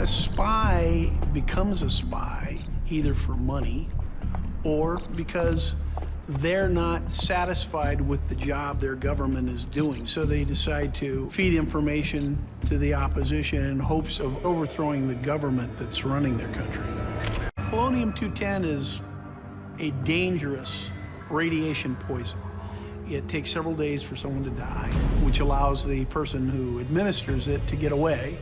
A spy becomes a spy either for money or because they're not satisfied with the job their government is doing. So they decide to feed information to the opposition in hopes of overthrowing the government that's running their country. Polonium-210 is a dangerous radiation poison. It takes several days for someone to die, which allows the person who administers it to get away.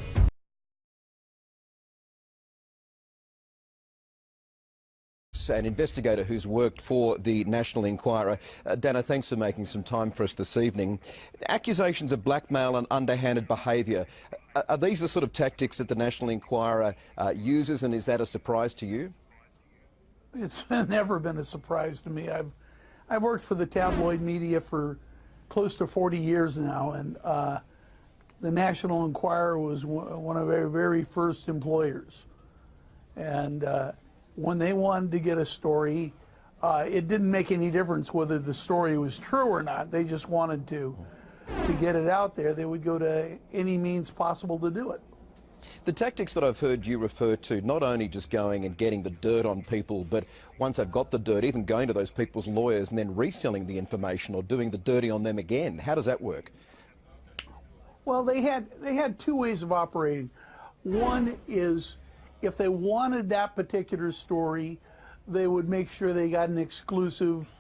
An investigator who's worked for the National Enquirer. Danno, thanks for making some time for us this evening. Accusations of blackmail and underhanded behaviour, are these the sort of tactics that the National Enquirer uses, and is that a surprise to you? It's never been a surprise to me. I've worked for the tabloid media for close to 40 years now, and the National Enquirer was one of our very first employers. And when they wanted to get a story, it didn't make any difference whether the story was true or not. They just wanted to get it out there. They would go to any means possible to do it. The tactics that I've heard you refer to, not only just going and getting the dirt on people, but once they've got the dirt, even going to those people's lawyers and then reselling the information or doing the dirty on them again. How does that work? Well, they had two ways of operating. One is, if they wanted that particular story, they would make sure they got an exclusive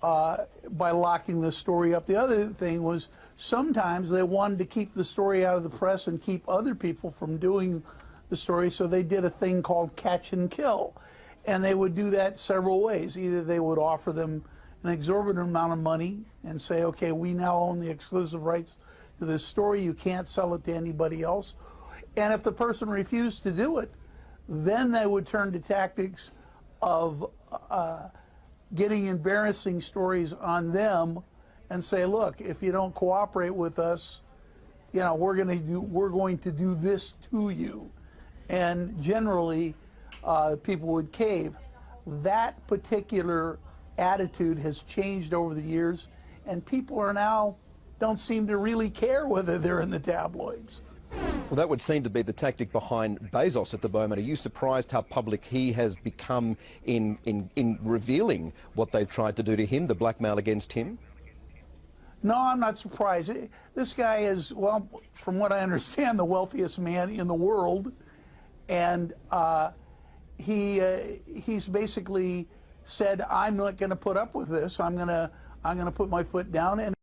by locking the story up. The other thing was, sometimes they wanted to keep the story out of the press and keep other people from doing the story, so they did a thing called catch and kill. And they would do that several ways. Either they would offer them an exorbitant amount of money and say, okay, we now own the exclusive rights to this story, you can't sell it to anybody else. And if the person refused to do it, then they would turn to tactics of getting embarrassing stories on them and say, look, if you don't cooperate with us, you know, we're going to do this to you. And generally, people would cave. That particular attitude has changed over the years, and people are now don't seem to really care whether they're in the tabloids. Well, that would seem to be the tactic behind Bezos at the moment. Are you surprised how public he has become in revealing what they've tried to do to him, the blackmail against him? No, I'm not surprised. This guy is, well, from what I understand, the wealthiest man in the world, and he's basically said, I'm not going to put up with this. I'm going to put my foot down. And